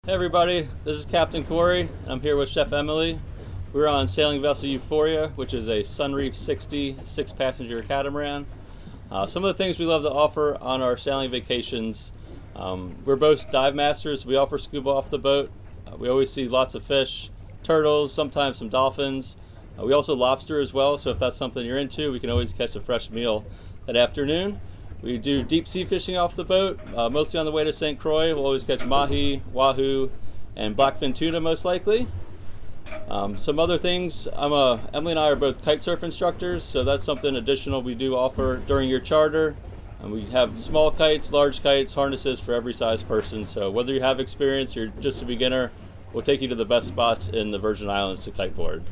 Hey everybody, this is Captain Corey. I'm here with Chef Emily. We're on sailing vessel Euphoria, which is a Sunreef 60 six-passenger catamaran. Some of the things we love to offer on our sailing vacations, we're both dive masters. We offer scuba off the boat. We always see lots of fish, turtles, sometimes some dolphins. We also lobster as well, so if that's something you're into, we can always catch a fresh meal that afternoon. We do deep sea fishing off the boat, mostly on the way to St. Croix. We'll always catch mahi, wahoo, and blackfin tuna most likely. Some other things, Emily and I are both kite surf instructors, so that's something additional we do offer during your charter. And we have small kites, large kites, harnesses for every size person. So whether you have experience or you're just a beginner, we'll take you to the best spots in the Virgin Islands to kiteboard.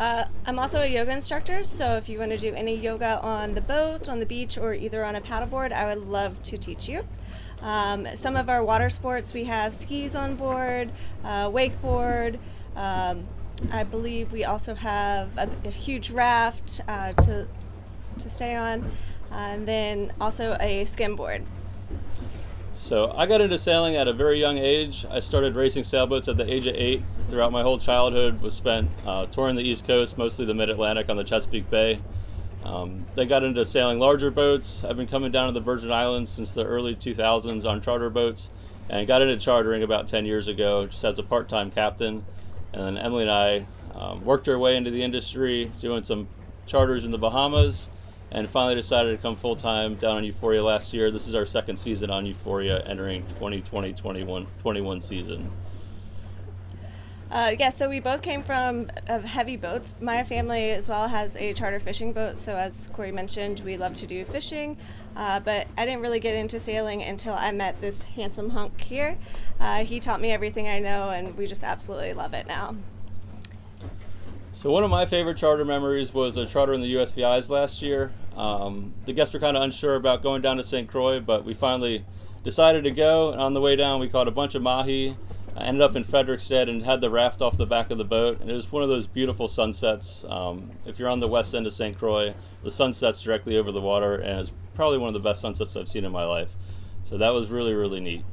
I'm also a yoga instructor, so if you want to do any yoga on the boat, on the beach, or either on a paddleboard, I would love to teach you. Some of our water sports, we have skis on board, wakeboard. I believe we also have a huge raft to stay on, and then also a skimboard. So I got into sailing at a very young age. I started racing sailboats at the age of 8. Throughout my whole childhood was spent touring the East Coast, mostly the Mid-Atlantic on the Chesapeake Bay. Then got into sailing larger boats. I've been coming down to the Virgin Islands since the early 2000s on charter boats, and got into chartering about 10 years ago just as a part-time captain. And then Emily and I worked our way into the industry, doing some charters in the Bahamas, and finally decided to come full-time down on Euphoria last year. This is our second season on Euphoria, entering 2020-21 season. So we both came from heavy boats. My family as well has a charter fishing boat, so as Corey mentioned, we love to do fishing, but I didn't really get into sailing until I met this handsome hunk here. He taught me everything I know, and we just absolutely love it now. So one of my favorite charter memories was a charter in the USVIs last year. The guests were kind of unsure about going down to St. Croix, but we finally decided to go, and on the way down we caught a bunch of mahi. I ended up in Frederiksted and had the raft off the back of the boat, and it was one of those beautiful sunsets. If you're on the west end of St. Croix, the sun sets directly over the water, and it's probably one of the best sunsets I've seen in my life. So that was really, really neat.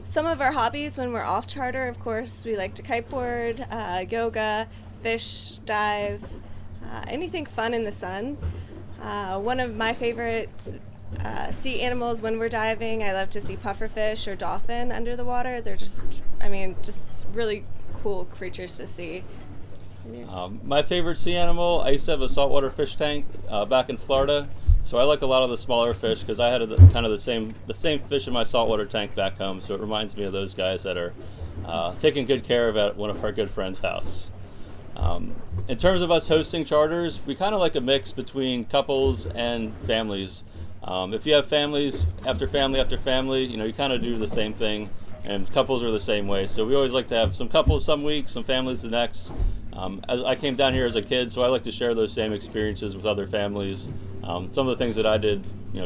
Some of our hobbies when we're off charter, of course, we like to kiteboard, yoga, fish, dive, anything fun in the sun. One of my favorite sea animals when we're diving, I love to see pufferfish or dolphin under the water. They're just really cool creatures to see. My favorite sea animal, I used to have a saltwater fish tank back in Florida, so I like a lot of the smaller fish because I had kind of the same fish in my saltwater tank back home, so it reminds me of those guys that are taken good care of at one of our good friends' house. In terms of us hosting charters, we kind of like a mix between couples and families. If you have families after family after family, you kind of do the same thing, and couples are the same way. So we always like to have some couples some weeks, some families the next. As I came down here as a kid, so I like to share those same experiences with other families. Some of the things that I did,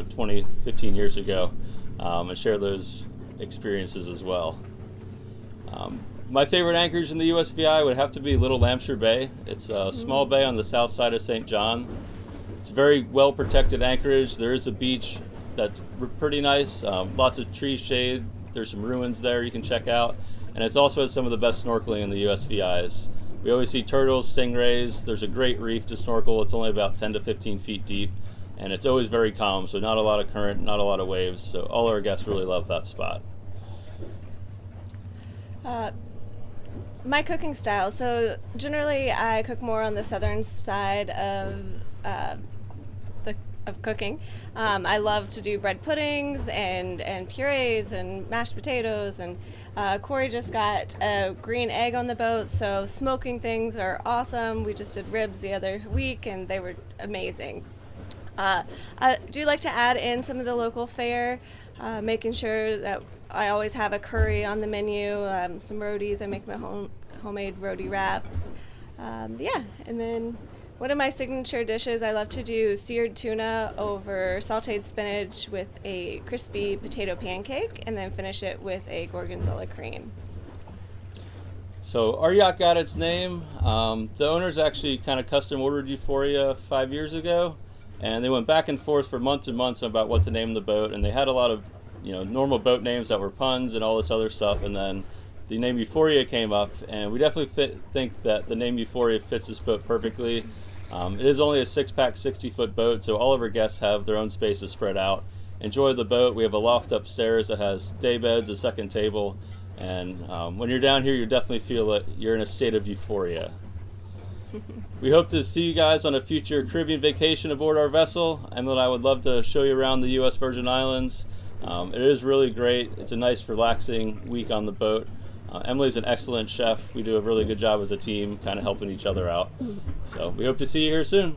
20, 15 years ago, and share those experiences as well. My favorite anchorage in the USVI would have to be Little Lampshire Bay. It's a small bay on the south side of St. John. It's a very well protected anchorage. There is a beach that's pretty nice, lots of tree shade. There's some ruins there you can check out, and it's also has some of the best snorkeling in the USVIs. We always see turtles, stingrays. There's a great reef to snorkel. It's only about 10 to 15 feet deep, and it's always very calm, so not a lot of current, not a lot of waves, so all our guests really love that spot. My cooking style, so generally I cook more on the southern side of cooking. I love to do bread puddings and purees and mashed potatoes, and Corey just got a green egg on the boat, so smoking things are awesome. We just did ribs the other week and they were amazing. I do like to add in some of the local fare, making sure that I always have a curry on the menu, some rotis. I make my homemade roti wraps. And then one of my signature dishes, I love to do seared tuna over sauteed spinach with a crispy potato pancake, and then finish it with a gorgonzola cream. So our yacht got its name. The owners actually kind of custom ordered Euphoria 5 years ago, and they went back and forth for months and months about what to name the boat, and they had a lot of normal boat names that were puns and all this other stuff, and then the name Euphoria came up, and we definitely think that the name Euphoria fits this boat perfectly. It is only a 6-pack, 60-foot boat, so all of our guests have their own spaces spread out. Enjoy the boat. We have a loft upstairs that has day beds, a second table, and when you're down here, you definitely feel that you're in a state of euphoria. We hope to see you guys on a future Caribbean vacation aboard our vessel. Emily and I would love to show you around the U.S. Virgin Islands. It is really great. It's a nice, relaxing week on the boat. Emily's an excellent chef. We do a really good job as a team, kind of helping each other out. So we hope to see you here soon.